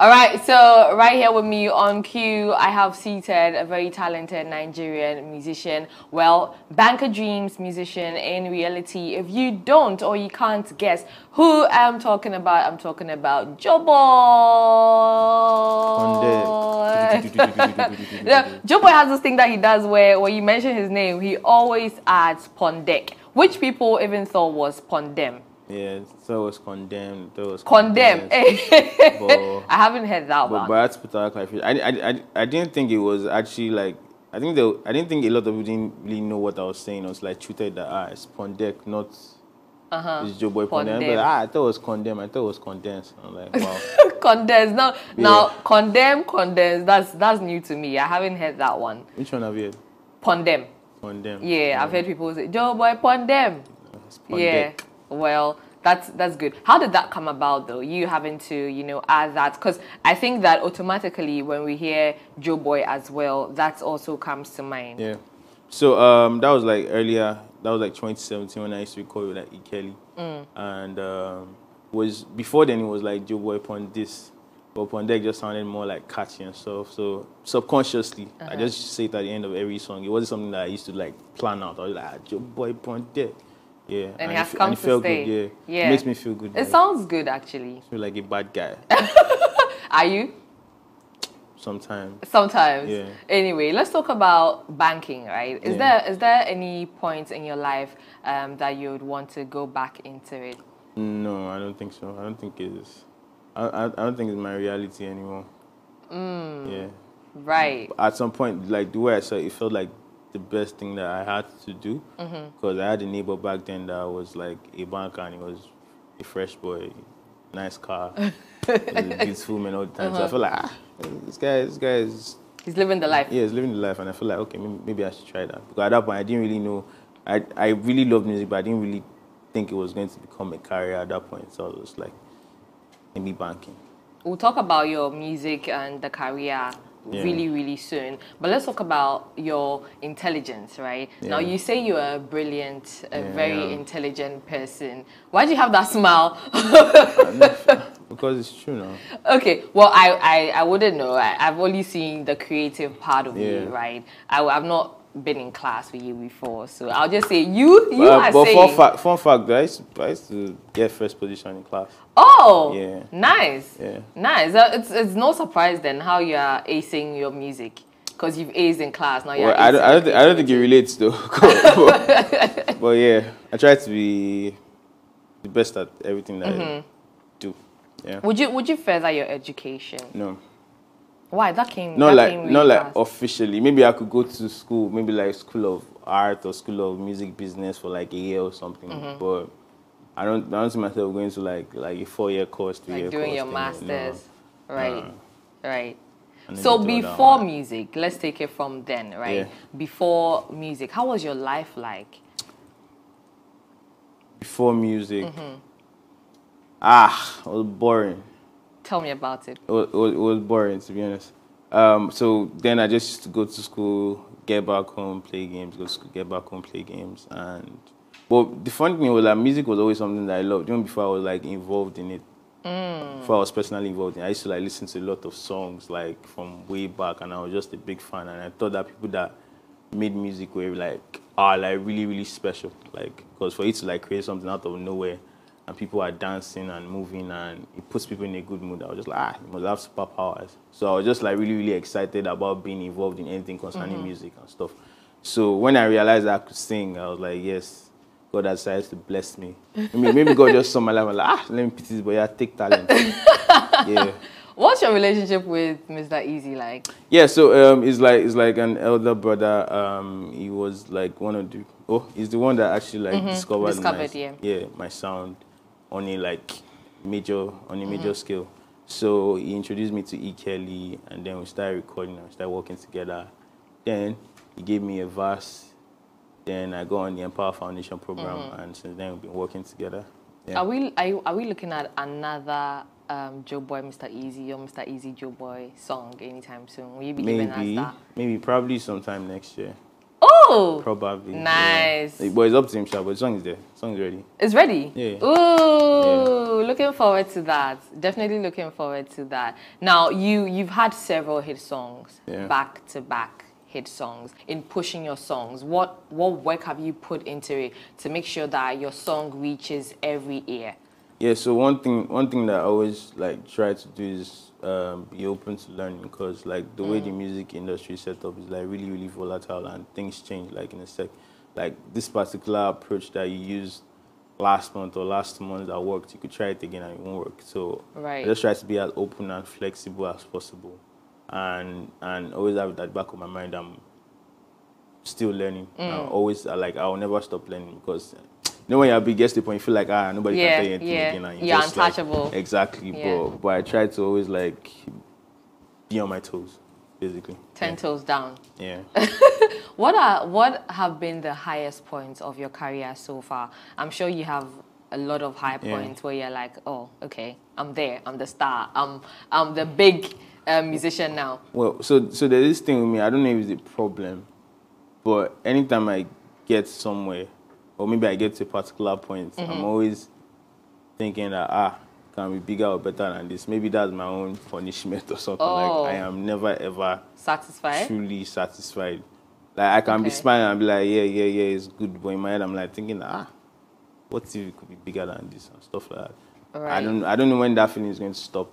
All right, so right here with me on cue, I have seated a very talented Nigerian musician. Well, banker dreams musician in reality. If you don't or you can't guess who I'm talking about Joeboy. Joeboy has this thing that he does where when you mention his name, he always adds Pondek, which people even thought was Pondem. Yeah, so it was condemned. That was Condemn. I haven't heard that one. But I had to put out clarification. I didn't think it was actually like I didn't think a lot of people didn't really know what I was saying. I was like treated that it's Pondek, not it's Joeboy Pondem. But I thought it was condemn. I thought it was condensed. I'm like, wow. Condensed. Now condensed. That's new to me. I haven't heard that one. Which one have you heard? Pondem. Pondem. Yeah, I've heard people say Joeboy Pondem. Yeah. Well, that's good. How did that come about, though? You having to, add that? Because I think that automatically when we hear Joeboy as well, that also comes to mind. Yeah. So that was like earlier. That was like 2017 when I used to record with like Likkle. And was before then it was like Joeboy Pond this. But Pondek just sounded more like catchy and stuff. So subconsciously, I just say it at the end of every song. It wasn't something that I used to like plan out. I was like, Joeboy Pondek. Yeah, and it has come to stay. Good, yeah. It makes me feel good. It sounds good, actually. I feel like a bad guy. Are you? Sometimes. Sometimes. Yeah. Anyway, let's talk about banking, right? Is there any point in your life that you would want to go back into it? No, I don't think so. I don't think it is. I don't think it's my reality anymore. Yeah. Right. At some point, like the way I saw it, it felt like the best thing that I had to do because I had a neighbor back then that was like a banker and he was a fresh boy, nice car, was a beautiful man all the time. So I felt like this guy is he's living the life. Yeah, he's living the life, and I feel like okay, maybe I should try that because at that point I didn't really know. I really loved music, but I didn't really think it was going to become a career at that point. So I was like, maybe banking. We'll talk about your music and the career really soon, but let's talk about your intelligence, right? Now you say you're a brilliant, very intelligent person. Why do you have that smile? Because it's true now. Okay, well I wouldn't know. I've only seen the creative part of you, right? I've not been in class with you before, so I'll just say you are saying. But fun fact, I used to get first position in class. Oh, yeah, nice, nice. It's no surprise then how you are acing your music because you've aced in class now. You're I don't think it relates though. but yeah, I try to be the best at everything that I do. Yeah. Would you further your education? No. Why? That came not really like fast. officially. Maybe I could go to school, maybe like School of Art or School of Music Business for like a year or something. But I don't see myself going to like a 4-year course, 3-year course. Doing your masters. No. Right. Right. And So before music, let's take it from then, right? Yeah. Before music, how was your life like? Before music, it was boring. Tell me about it. It was boring, to be honest. So then I just used to go to school, get back home, play games, go to school, get back home, play games. But the funny thing was that music was always something that I loved, even before I was like involved in it. Before I was personally involved in it, I used to like listen to a lot of songs like from way back, and I was just a big fan. And I thought that people that made music were like really, really special. Like, because for you to like create something out of nowhere, and people are dancing and moving, and it puts people in a good mood. I was just like, you must have superpowers. So I was just like really, really excited about being involved in anything concerning music and stuff. So when I realized I could sing, I was like, yes, God has decided to bless me. Maybe God just saw my life and like, let me pity this boy, take talent. Yeah. What's your relationship with Mr. Eazi like? Yeah, so it's like an elder brother. He was like one of the he's the one that actually like discovered my sound on a major scale. So he introduced me to Likkle, and then we started recording and we started working together. Then he gave me a verse. Then I go on the Empower Foundation program, and since then we've been working together. Yeah. Are we looking at another Joeboy, Mr. Eazi, or Mr. Eazi Joeboy song anytime soon? Will you be giving us that? Maybe, probably sometime next year. Oh, Oh, probably. nice. Yeah. But it's up to him, sha, but the song is there. The song is ready. It's ready? Yeah. Ooh, looking forward to that. Definitely looking forward to that. Now, you've had several hit songs, back-to-back hit songs. In pushing your songs, what work have you put into it to make sure that your song reaches every ear? Yeah, so one thing that I always like try to do is be open to learning, because like the way the music industry is set up is like really, really volatile, and things change like in a sec. Like this particular approach that you used last month or last month that worked, you could try it again and it won't work. So I just try to be as open and flexible as possible, and always have that back of my mind. I'm still learning. I'll never stop learning, because you know when you're big, gets to the point you feel like nobody can tell you anything again, and you're just untouchable. Like, exactly. But I try to always like be on my toes, basically. 10 toes down. Yeah. What have been the highest points of your career so far? I'm sure you have a lot of high points where you're like, oh, okay, I'm there, I'm the star, I'm the big musician now. Well, so there's this thing with me. I don't know if it's a problem, but anytime I get somewhere, or maybe I get to a particular point, I'm always thinking that, can be bigger or better than this. Maybe that's my own punishment or something. Like, I am never, ever truly satisfied. Like, I can be smiling and be like, yeah, it's good. But in my head, I'm like thinking, what if it could be bigger than this and stuff like that. Right. I don't know when that feeling is going to stop.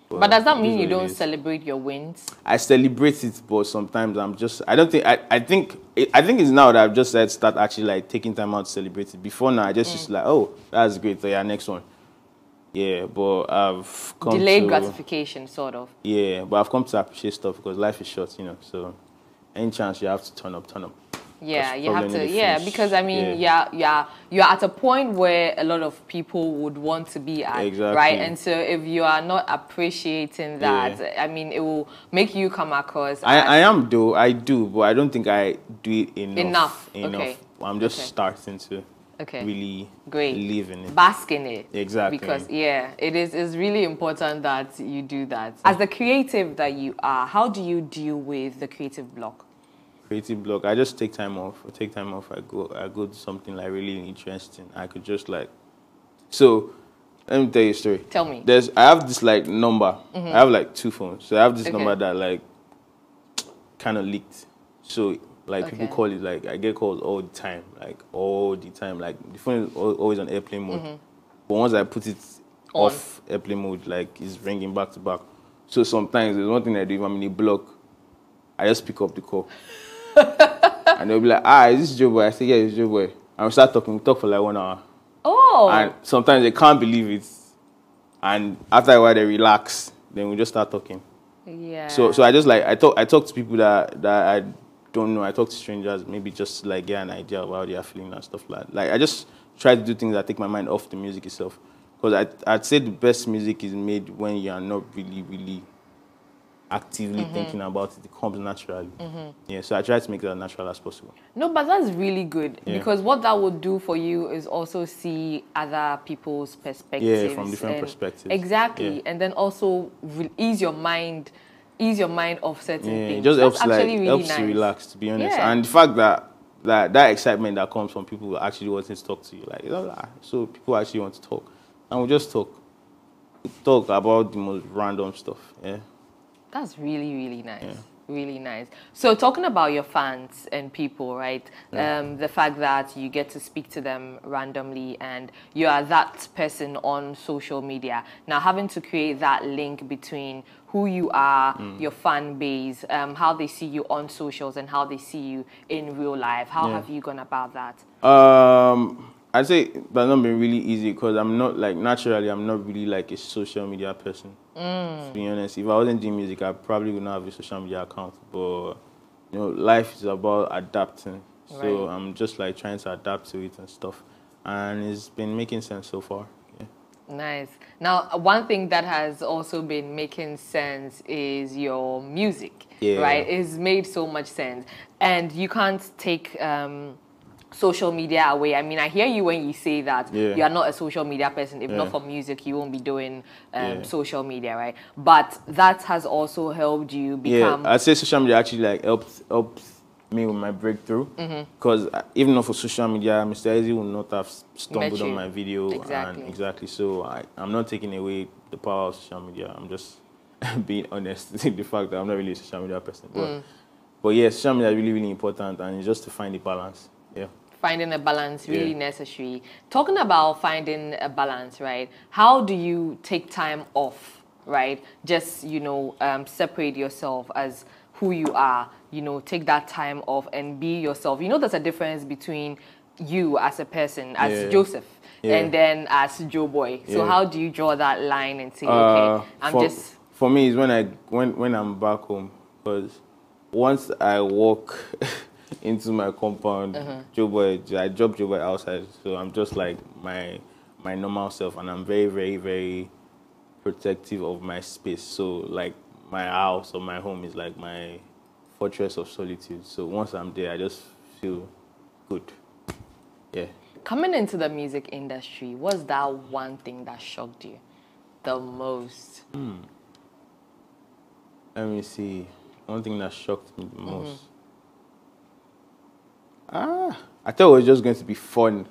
But does that mean you don't celebrate your wins? I celebrate it, but sometimes I'm just, I think it's now that I've just start actually like taking time out to celebrate it. Before now, I just used to like, oh, that's great, so yeah, next one. Yeah, but I've come delayed gratification, sort of. Yeah, but I've come to appreciate stuff, because life is short, you know, so any chance you have to turn up. Yeah, you have to, because I mean, you're at a point where a lot of people would want to be at, right? And so if you are not appreciating that, I mean, it will make you come across. I do, but I don't think I do it enough. Okay. I'm just starting to really live in it. Bask in it. Exactly. Because, it's really important that you do that. As the creative that you are, how do you deal with the creative block? Creative block, I just take time off. I go to something like really interesting. I could just like, so let me tell you a story. Tell me. I have this like number. I have like 2 phones. So I have this number that like kind of leaked. So like people call it, like I get calls all the time. Like the phone is always on airplane mode. But once I put it off airplane mode, like it's ringing back to back. So sometimes there's one thing I do. If I'm in a block, I just pick up the call. And they'll be like, is this Joeboy? I say, yeah, it's Joeboy. And we start talking. We talk for like 1 hour. Oh. And sometimes they can't believe it. And after a while, they relax. Then we just start talking. Yeah. So I just like, I talk to people that I don't know. I talk to strangers, maybe just like get an idea of how they are feeling and stuff like that. Like I just try to do things that take my mind off the music itself. Because I'd say the best music is made when you are not really, really actively thinking about it. It comes naturally. Yeah, so I try to make it as natural as possible. No, but that's really good, because what that would do for you is also see other people's perspectives. Yeah, from different perspectives. Exactly, and then also ease your mind of certain things. It just helps really helps nice. You relax, to be honest. And the fact that excitement that comes from people actually wanting to talk to you, like, so people actually want to talk, and we just talk about the most random stuff. Yeah. That's really, really nice. Yeah. Really nice. So talking about your fans and people, right? The fact that you get to speak to them randomly and you are that person on social media. Now having to create that link between who you are, your fan base, how they see you on socials and how they see you in real life. How have you gone about that? I'd say that's not been really easy, because I'm not like, naturally, I'm not really like a social media person. To be honest, if I wasn't doing music, I probably would not have a social media account. But, you know, life is about adapting. So I'm just like trying to adapt to it and stuff. And it's been making sense so far. Yeah. Nice. Now, one thing that has also been making sense is your music, right? It's made so much sense. And you can't take social media away. I mean, I hear you when you say that you are not a social media person. If not for music, you won't be doing social media, right? But that has also helped you become... Yeah, I'd say social media actually like helped me with my breakthrough. Because even not for social media, Mr. Eazi would not have stumbled on my video. Exactly. And exactly. So I'm not taking away the power of social media. I'm just being honest with the fact that I'm not really a social media person. But yeah, social media is really, really important, and it's just to find the balance. Yeah. Finding a balance, really necessary. Talking about finding a balance, right? How do you take time off, right? Just, you know, separate yourself as who you are, you know, take that time off and be yourself. You know, there's a difference between you as a person, as Joseph, and then as Joeboy. So how do you draw that line and say, okay, For me, is when I'm back home, because once I walk into my compound, Joeboy, I drop Joeboy outside, so I'm just like my normal self, and I'm very, very, very protective of my space. So like my house or my home is like my fortress of solitude. So once I'm there, I just feel good. Yeah. Coming into the music industry, what's that one thing that shocked you the most? Let me see. One thing that shocked me the most. I thought it was just going to be fun.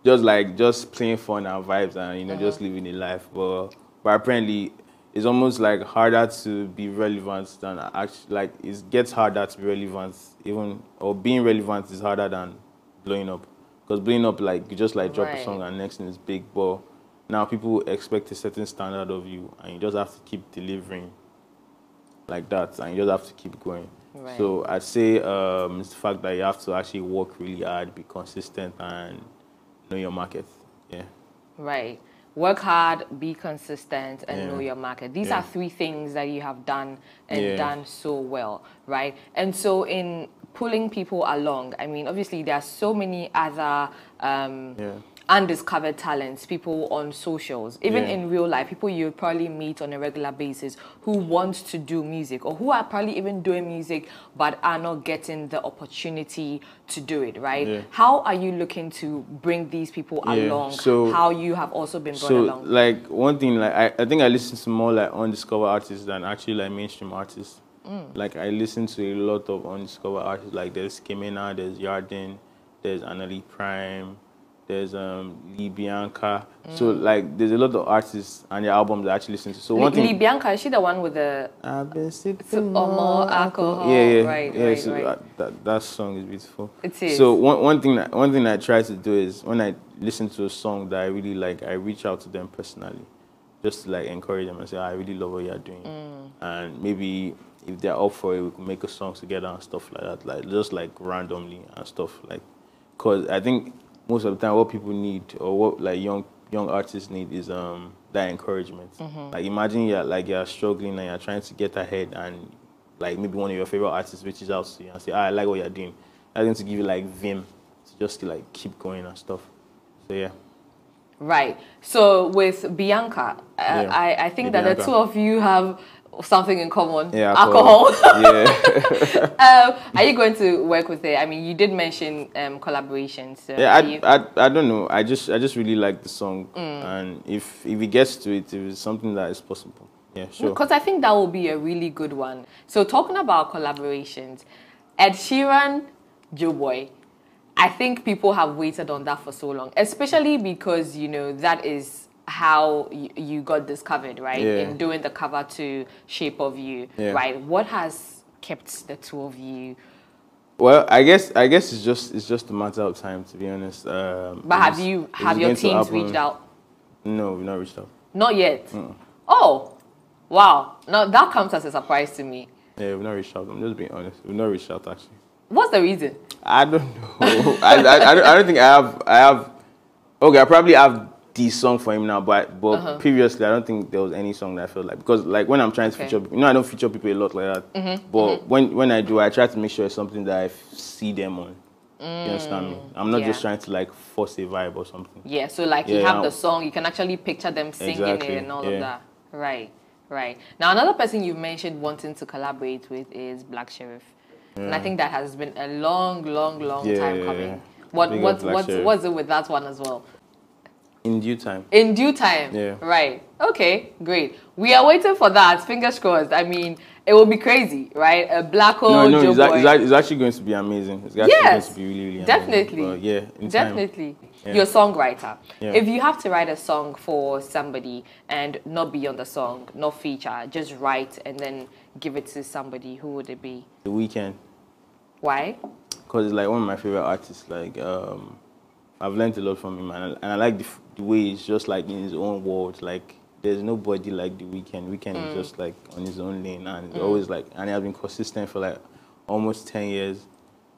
Just playing fun and vibes and, you know, just living a life. But apparently, it's almost like harder to be relevant than actually, like, it gets harder to be relevant or being relevant is harder than blowing up. Because blowing up, like, you just like drop a song and next thing is big. But now people expect a certain standard of you, and you just have to keep delivering like that, and you just have to keep going. So I'd say it's the fact that you have to actually work really hard, be consistent, and know your market. Yeah. Right. Work hard, be consistent, and know your market. These are three things that you have done and done so well, right? And so in pulling people along, I mean, obviously there are so many other undiscovered talents, people on socials, even in real life, people you probably meet on a regular basis who want to do music, or who are probably even doing music but are not getting the opportunity to do it, right? How are you looking to bring these people along? So, how you have also been brought along? Like, one thing, like I think I listen to more like undiscovered artists than actually like mainstream artists. Like, I listen to a lot of undiscovered artists. Like, there's Kimena, there's Yardin, there's Annalie Prime, there's Lee Bianca. So like there's a lot of artists and their albums that I actually listen to. So one thing, Lee Bianca, is she the one with the I've been sipping more alcohol? Right. That song is beautiful. It is. So one thing I try to do is when I listen to a song that I really like, I reach out to them personally, just to like encourage them and say, I really love what you're doing, and maybe if they're up for it, we can make a song together and stuff like that, like just like randomly and stuff like. Cause I think most of the time, what people need, or what like young artists need, is that encouragement. Like, imagine you're struggling and you're trying to get ahead, and like maybe one of your favorite artists reaches out to you and say, I like what you're doing. That's going to give you like vim to just like keep going and stuff. So yeah. Right. So with Bianca, I think that the two of you have something in common. Yeah, alcohol. Yeah. Are you going to work with it? I mean, you did mention collaborations. So yeah, I don't know. I just really like the song, and if it gets to it, if it's something that is possible, yeah, sure. Because I think that will be a really good one. So talking about collaborations, Ed Sheeran, Joeboy. I think people have waited on that for so long, especially because, you know, that is how you got discovered, right? In doing the cover to Shape of You, right? What has kept the two of you? Well, I guess it's just a matter of time, to be honest. But have your teams reached out? No, we've not reached out. Not yet. Oh, wow! Now that comes as a surprise to me. Yeah, we've not reached out. I'm just being honest. We've not reached out actually. What's the reason? I don't know. I don't think I have. Okay, I probably have the song for him now, but previously I don't think there was any song that I felt like, because like when I'm trying to feature, you know, I don't feature people a lot like that. But when I do, I try to make sure it's something that I see them on. You understand me? I'm not just trying to like force a vibe or something. Yeah. So like you have the song, you can actually picture them singing it and all of that. Right. Right. Now another person you mentioned wanting to collaborate with is Black Sherif. And I think that has been a long time coming. What's it with that one as well? In due time. In due time. Yeah. Right. Okay, great. We are waiting for that. Fingers crossed. I mean, it will be crazy, right? A black hole, No, Joeboy. it's actually going to be amazing. It's actually going to be really, really definitely. amazing. But yeah, in Definitely. time. Yeah. You're a songwriter. Yeah. If you have to write a song for somebody and not be on the song, not feature, just write and then give it to somebody, who would it be? The Weeknd. Why? Because it's like one of my favorite artists. Like, I've learned a lot from him, and I like the way he's just like in his own world. Like, there's nobody like the Weeknd. Weeknd is just like on his own lane, and he's always like, and he has been consistent for like almost 10 years,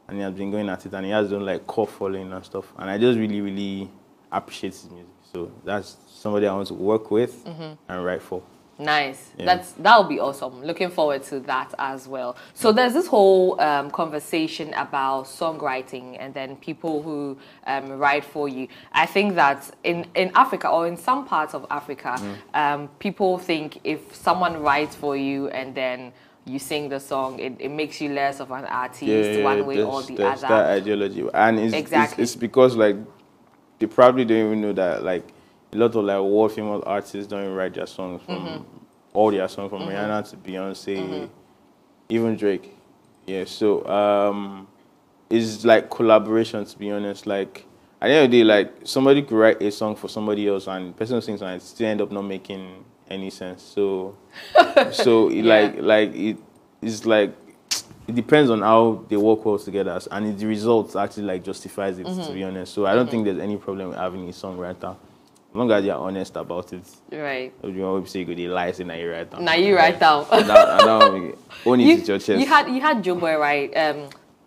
and he has been going at it, and he has done like core following and stuff. And I just really, really appreciate his music. So that's somebody I want to work with and write for. Nice. Yeah. That'll be awesome. Looking forward to that as well. So there's this whole conversation about songwriting and then people who write for you. I think that in Africa or in some parts of Africa, people think if someone writes for you and then you sing the song, it makes you less of an artist one way or the other. That ideology, and it's because like they probably don't even know that like a lot of like world famous artists don't even write their songs from all their songs from Rihanna to Beyonce, even Drake. Yeah, so it's like collaboration, to be honest. Like at the end of the day, like somebody could write a song for somebody else and the person who sings on it still end up not making any sense. So it's like it depends on how they work well together, and the results actually like justifies it, to be honest. So I don't think there's any problem with having a songwriter, as long as you're honest about it. Right. You always say they lie, say now you write down. Now you write down. Own it with your chest. You had Joeboy write.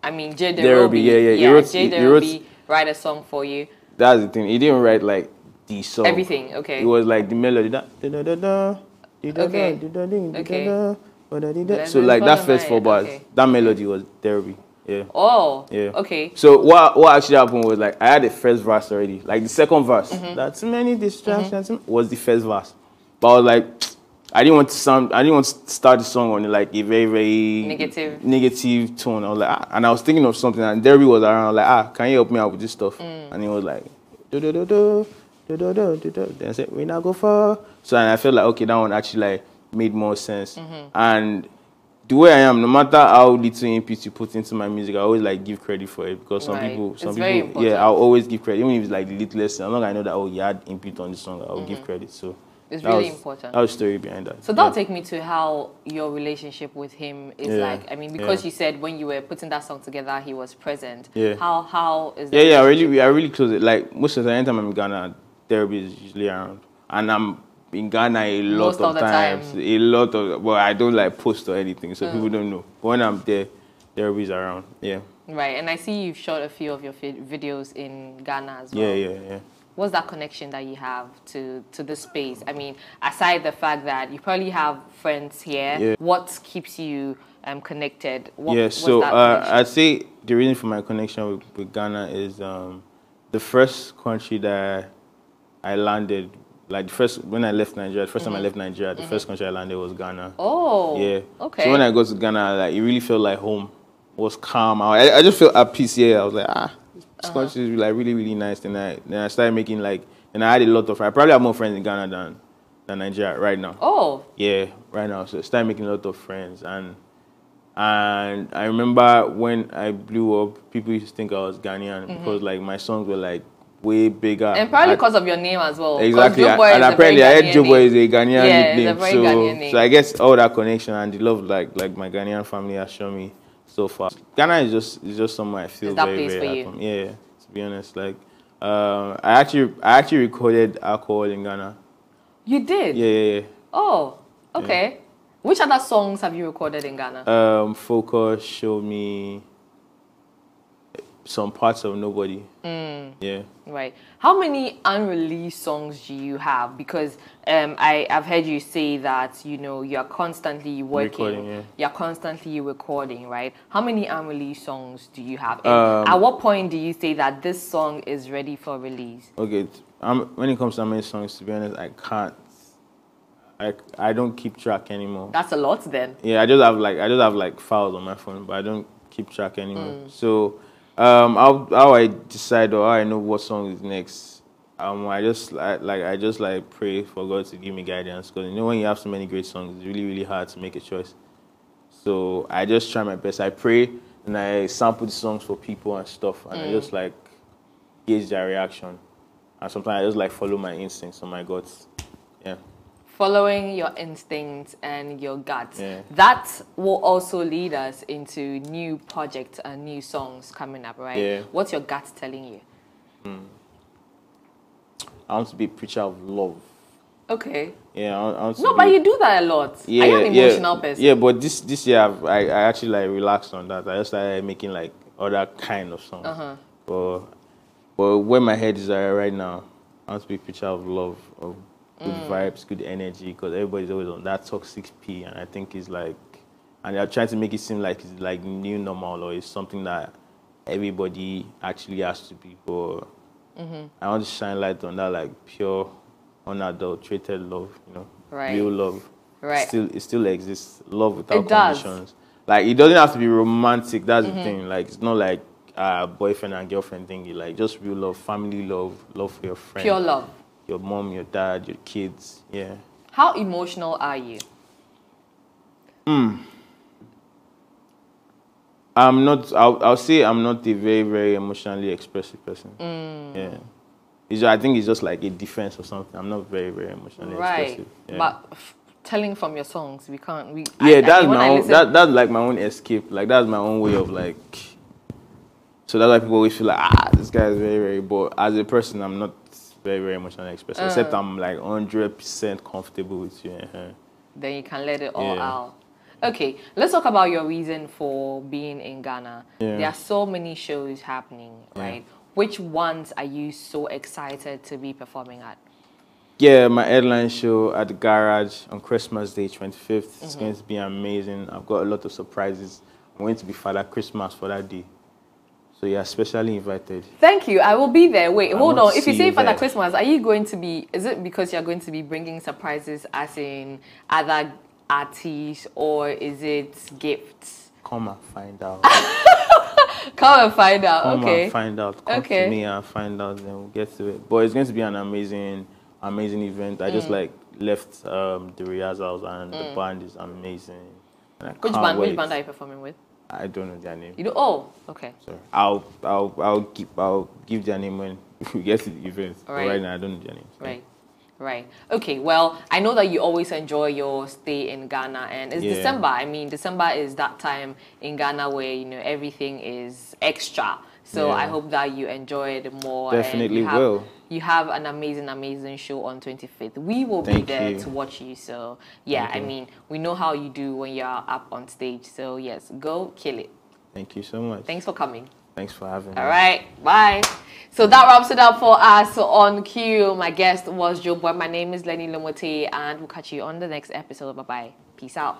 I mean J Derobie, Derobie. yeah. J Derobie write a song for you. That's the thing. He didn't write like the song. Everything. Okay. It was like the melody. So like that first 4 bars, that melody was Derobie. Yeah. Oh. Yeah. Okay. So what actually happened was like I had the first verse already, like the second verse. That's many distractions was the first verse, but I was like, I didn't want to start the song on like a very, very negative tone. I was like, and I was thinking of something, and Derby was around. I was like, can you help me out with this stuff? And he was like, Then I said, we now go for. So and I felt like okay, that one actually like made more sense. And the way I am, no matter how little input you put into my music, I always like give credit for it, because some people, yeah, I'll always give credit, even if it's like the littlest. As long as I know that you had input on the song, I'll give credit. So it's really important. That was the story behind that. So that'll take me to how your relationship with him is like. I mean, because you said when you were putting that song together, he was present. Yeah. How is that? Yeah, we are really close. Like most of the time, anytime I'm in Ghana, Derby is usually around, and I'm in Ghana a lot of times. But I don't like post or anything, so people don't know. But when I'm there, Derby's around. Yeah. Right, and I see you've shot a few of your videos in Ghana as well. Yeah. What's that connection that you have to the space? I mean, aside the fact that you probably have friends here, what keeps you connected? So I'd say the reason for my connection with Ghana is the first country that I landed. Like when I left Nigeria, the first time I left Nigeria, the first country I landed was Ghana. Oh, yeah. Okay. So when I go to Ghana, like it really felt like home. It was calm. I just felt at peace here. I was like, this country is like really, really nice. Then I started making like, and I had a lot of friends. I probably have more friends in Ghana than Nigeria right now. Oh. Yeah, right now. So I started making a lot of friends, and I remember when I blew up, people used to think I was Ghanaian because like my songs were like way bigger. And probably because of your name as well. Exactly. And apparently I heard Joeboy is a Ghanaian nickname. It's a very Ghanaian name. So I guess all that connection and the love like my Ghanaian family has shown me so far. Ghana is just somewhere I feel very, very happy. Yeah, to be honest. Like I actually recorded Alcohol in Ghana. You did? Yeah. Oh, okay. Yeah. Which other songs have you recorded in Ghana? Focus, Show Me, some parts of Nobody. Yeah. Right. How many unreleased songs do you have? Because I've heard you say that you're constantly working, you're constantly recording, right? How many unreleased songs do you have? And at what point do you say that this song is ready for release? Okay, when it comes to how many songs, to be honest, I can't. I don't keep track anymore. That's a lot then. Yeah, I just have like files on my phone, but I don't keep track anymore. So. How I decide or how I know what song is next, I just pray for God to give me guidance, because when you have so many great songs, it's really, really hard to make a choice. So I just try my best. I pray and I sample the songs for people and stuff, and I just like gauge their reaction. And sometimes I just like follow my instincts or my guts. Yeah. Following your instincts and your guts. Yeah. That will also lead us into new projects and new songs coming up, right? Yeah. What's your gut telling you? I want to be a preacher of love. Okay. Yeah, I want to No, be, but you do that a lot. yeah, Are you an emotional person? Yeah, but this year I actually like relaxed on that. I just started making like other kind of songs. But where my head is at right now, I want to be a preacher of love, of good vibes, good energy, because everybody's always on that toxic P, and I think it's like, and they're trying to make it seem like it's like new normal or it's something that everybody actually has to be. But I want to shine light on that like pure, unadulterated love, you know, real love. Right. It still exists. Love without It does. conditions. Like it doesn't have to be romantic. That's the thing. Like it's not like boyfriend and girlfriend thingy. Like just real love, family love, love for your friend, Pure love. your mom, your dad, your kids. Yeah. How emotional are you? I'm not. I'll say I'm not a very very emotionally expressive person. Yeah. I think it's just like a defense or something. I'm not very very emotionally expressive. Yeah. But telling from your songs, we can't. That's my own. That's like my own escape. Like that's my own way of like. So that's why people always feel like this guy is very very. But as a person, I'm not very very emotionally expressive. Except I'm like 100% comfortable with you. Then you can let it all out. Okay, let's talk about your reason for being in Ghana. Yeah. There are so many shows happening, right? Which ones are you so excited to be performing at? Yeah, my headline show at the Garage on Christmas Day, 25th. It's going to be amazing. I've got a lot of surprises. I'm going to be Father Christmas for that day. So you're especially invited. Thank you. I will be there. Wait, hold on. If you say Father there. Christmas, are you going to be, is it because you're going to be bringing surprises as in other artists, or is it gifts? Come and find out. Come and find out. Come okay. and find out. Come to me and find out, then we'll get to it. But it's going to be an amazing event. I just like left the rehearsals and the band is amazing. And Which band are you performing with? I don't know their name. You do? Oh, okay. Sorry. I'll give their name when we get to the event. Right. But right now I don't know their name. So. Right. Okay, well, I know that you always enjoy your stay in Ghana, and it's December. I mean, December is that time in Ghana where, you know, everything is extra. So I hope that you enjoy it more. Definitely and will. You have an amazing show on 25th. We will be there to watch you. So, yeah, I mean, we know how you do when you're up on stage. So, yes, go kill it. Thank you so much. Thanks for coming. Thanks for having me. All right, bye. So that wraps it up for us on Q. My guest was Joeboy. My name is Lerny Lomotey, and we'll catch you on the next episode. Bye-bye. Peace out.